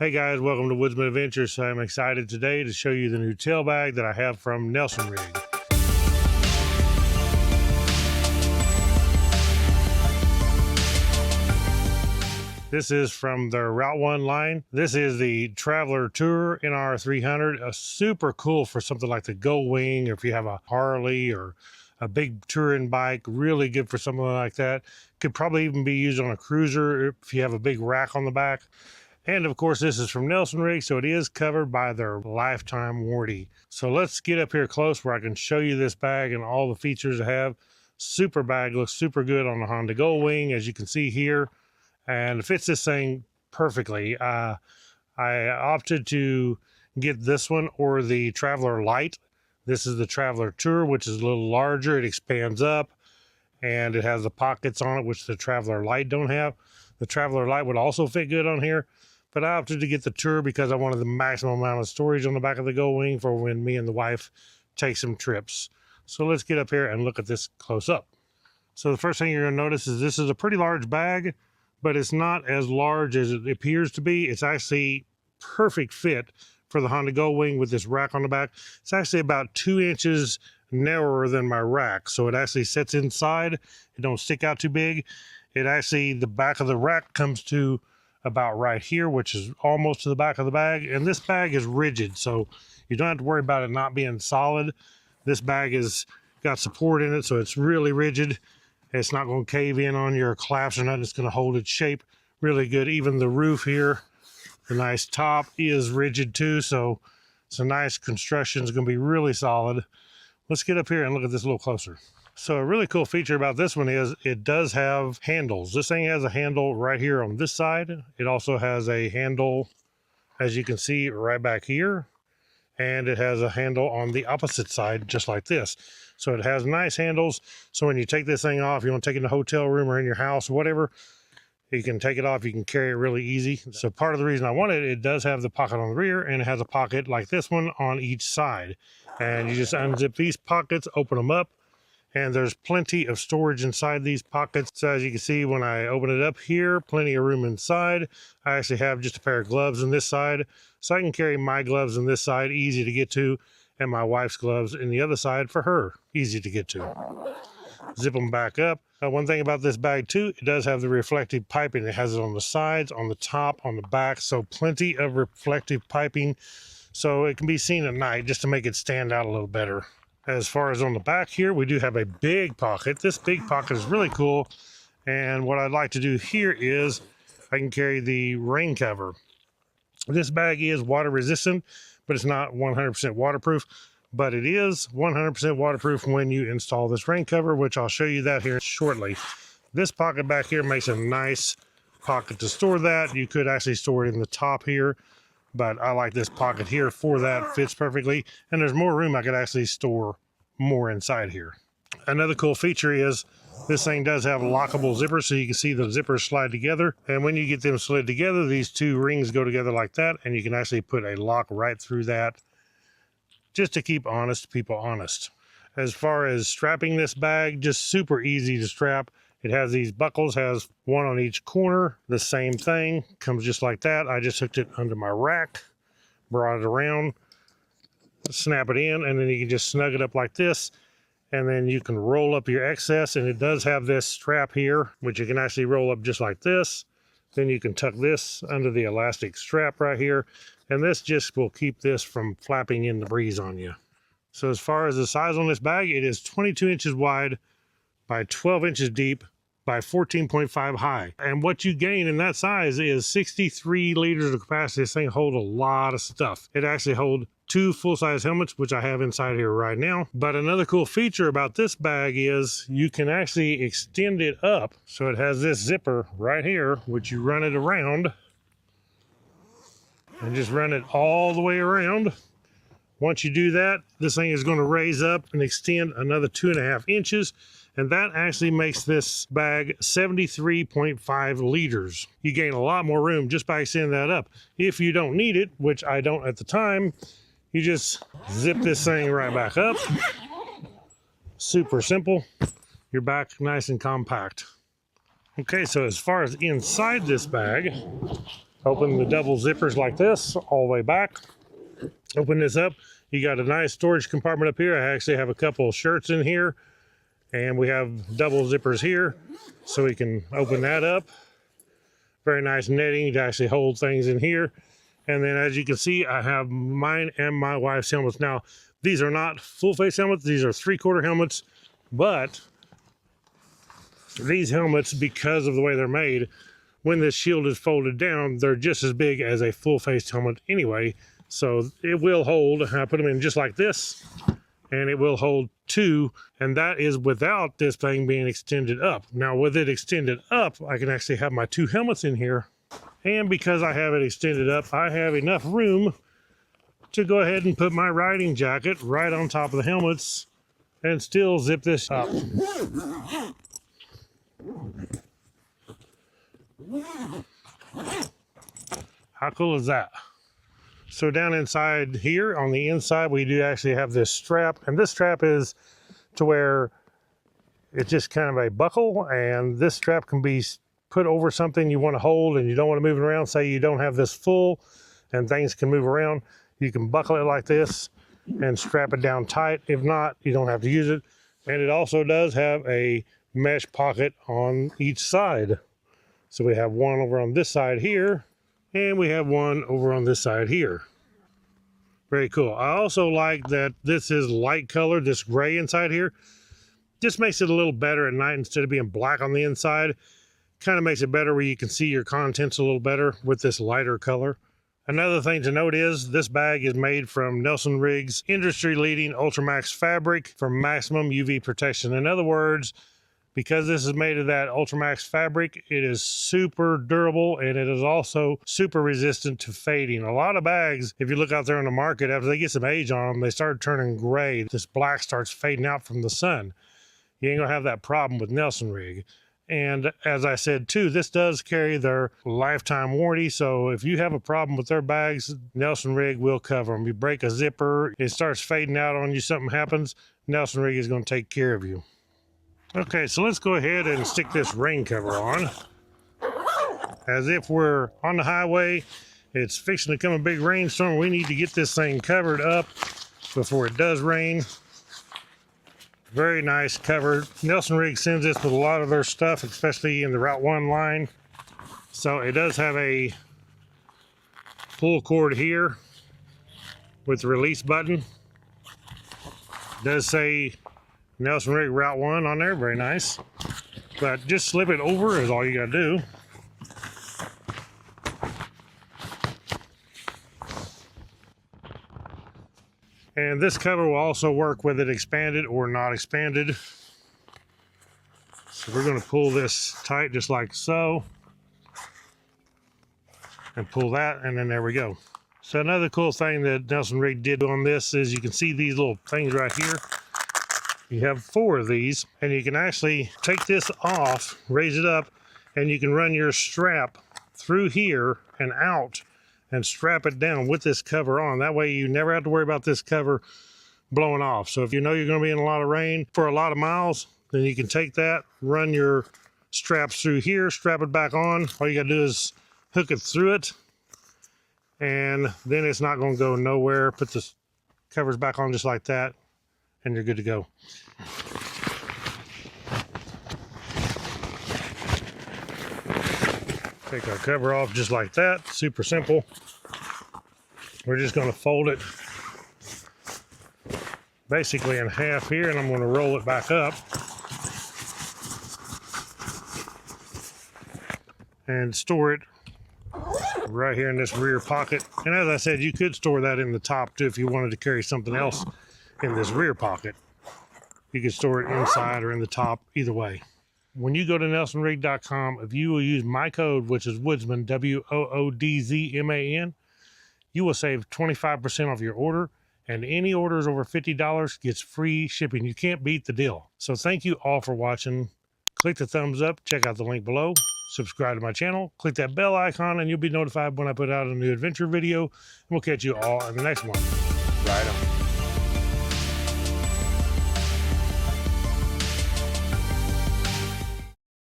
Hey guys, welcome to Woodzman Adventures. I'm excited today to show you the new tail bag that I have from Nelson Rigg. This is from their Route 1 line. This is the Traveler Tour NR300, super cool for something like the Goldwing, or if you have a Harley or a big touring bike, really good for something like that. Could probably even be used on a cruiser if you have a big rack on the back. And of course, this is from Nelson Rigg, so it is covered by their lifetime warranty. So let's get up here close where I can show you this bag and all the features I have. Super bag, looks super good on the Honda Goldwing, as you can see here, and it fits this thing perfectly. I opted to get this one or the Traveler Light. This is the Traveler Tour, which is a little larger. It expands up, and it has the pockets on it, which the Traveler Light don't have. The Traveler Light would also fit good on here, but I opted to get the Tour because I wanted the maximum amount of storage on the back of the Goldwing for when me and the wife take some trips. So let's get up here and look at this close up. So the first thing you're going to notice is this is a pretty large bag, but it's not as large as it appears to be. It's actually perfect fit for the Honda Goldwing with this rack on the back. It's actually about 2 inches narrower than my rack, so it actually sits inside. It don't stick out too big. It actually, the back of the rack comes to about right here, which is almost to the back of the bag. And this bag is rigid, so you don't have to worry about it not being solid. This bag has got support in it, so it's really rigid. It's not going to cave in on your collapse or nothing. It's going to hold its shape really good. Even the roof here, the nice top, is rigid too, so it's a nice construction. It's going to be really solid. Let's get up here and look at this a little closer. So a really cool feature about this one is it does have handles. This thing has a handle right here on this side. It also has a handle, as you can see, right back here. And it has a handle on the opposite side, just like this. So it has nice handles. So when you take this thing off, you want to take it in a hotel room or in your house or whatever, you can take it off. You can carry it really easy. So part of the reason I wanted it, it does have the pocket on the rear, and it has a pocket like this one on each side. And you just unzip these pockets, open them up, and there's plenty of storage inside these pockets. So as you can see, when I open it up here, plenty of room inside. I actually have just a pair of gloves on this side, so I can carry my gloves on this side, easy to get to, and my wife's gloves in the other side for her, easy to get to. Zip them back up. One thing about this bag too, it does have the reflective piping. It has it on the sides, on the top, on the back, so plenty of reflective piping, so it can be seen at night just to make it stand out a little better. As far as on the back here, we do have a big pocket. This big pocket is really cool, and what I'd like to do here is I can carry the rain cover. This bag is water resistant, but it's not 100% waterproof, but it is 100% waterproof when you install this rain cover, which I'll show you that here shortly. This pocket back here makes a nice pocket to store that. You could actually store it in the top here, but I like this pocket here for that. Fits perfectly, and there's more room. I could actually store more inside here. Another cool feature is this thing does have lockable zippers, so you can see the zippers slide together, and when you get them slid together, these two rings go together like that, and you can actually put a lock right through that, just to keep honest people honest. As far as strapping this bag, just super easy to strap. It has these buckles, has one on each corner. The same thing, comes just like that. I just hooked it under my rack, brought it around, snap it in, and then you can just snug it up like this. And then you can roll up your excess, and it does have this strap here, which you can actually roll up just like this. Then you can tuck this under the elastic strap right here, and this just will keep this from flapping in the breeze on you. So as far as the size on this bag, it is 22 inches wide by 12 inches deep by 14.5 high. And what you gain in that size is 63 liters of capacity. This thing holds a lot of stuff. It actually holds 2 full-size helmets, which I have inside here right now. But another cool feature about this bag is you can actually extend it up. So it has this zipper right here, which you run it around and just run it all the way around. Once you do that, this thing is going to raise up and extend another 2.5 inches. And that actually makes this bag 73.5 liters. You gain a lot more room just by extending that up. If you don't need it, which I don't at the time, you just zip this thing right back up. Super simple. You're back nice and compact. Okay, so as far as inside this bag, Open the double zippers like this all the way back. Open this up. You got a nice storage compartment up here. I actually have a couple of shirts in here, and we have double zippers here, so we can open that up. Very nice netting to actually hold things in here. And then as you can see, I have mine and my wife's helmets. Now, these are not full face helmets. These are 3/4 helmets, but these helmets, because of the way they're made, when this shield is folded down, they're just as big as a full face helmet anyway. So it will hold. I put them in just like this, and it will hold 2, and that is without this thing being extended up. Now with it extended up, I can actually have my 2 helmets in here, and because I have it extended up, I have enough room to go ahead and put my riding jacket right on top of the helmets and still zip this up. How cool is that? So down inside here, on the inside, we do actually have this strap, and this strap is to where it's just kind of a buckle, and this strap can be put over something you want to hold and you don't want to move it around. Say you don't have this full and things can move around, you can buckle it like this and strap it down tight. If not, you don't have to use it. And it also does have a mesh pocket on each side. So we have one over on this side here, and we have one over on this side here. Very cool. I also like that this is light color, this gray inside here. Just makes it a little better at night instead of being black on the inside. Kind of makes it better where you can see your contents a little better with this lighter color. Another thing to note is this bag is made from Nelson Rigg's industry-leading UltraMax fabric for maximum UV protection. In other words, because this is made of that UltraMax fabric, it is super durable, and it is also super resistant to fading. A lot of bags, if you look out there on the market, after they get some age on them, they start turning gray. This black starts fading out from the sun. You ain't gonna have that problem with Nelson Rigg. And as I said too, this does carry their lifetime warranty. So if you have a problem with their bags, Nelson Rigg will cover them. You break a zipper, it starts fading out on you, something happens, Nelson Rigg is gonna take care of you. Okay, so let's go ahead and stick this rain cover on. As if we're on the highway, it's fixing to come a big rainstorm. We need to get this thing covered up before it does rain. Very nice cover. Nelson Rigg sends this with a lot of their stuff, especially in the Route 1 line. So it does have a pull cord here with the release button. It does say Nelson Rigg Route 1 on there, very nice. But just slip it over is all you gotta do. And this cover will also work with it expanded or not expanded. So we're gonna pull this tight just like so. And pull that, and then there we go. So another cool thing that Nelson Rigg did on this is you can see these little things right here. You have 4 of these, and you can actually take this off, raise it up, and you can run your strap through here and out and strap it down with this cover on. That way you never have to worry about this cover blowing off. So if you know you're going to be in a lot of rain for a lot of miles, then you can take that, run your straps through here, strap it back on. All you got to do is hook it through it, and then it's not going to go nowhere. Put the covers back on just like that, and you're good to go. Take our cover off just like that, super simple. We're just going to fold it basically in half here, and I'm going to roll it back up and store it right here in this rear pocket. And as I said, you could store that in the top too if you wanted to carry something else in this rear pocket. You could store it inside or in the top, either way. When you go to nelsonrigg.com, if you will use my code, which is Woodzman, W-O-O-D-Z-M-A-N, you will save 25% off your order, and any orders over $50 gets free shipping. You can't beat the deal. So thank you all for watching. Click the thumbs up, check out the link below, subscribe to my channel, click that bell icon, and you'll be notified when I put out a new adventure video. And we'll catch you all in the next one. Right on.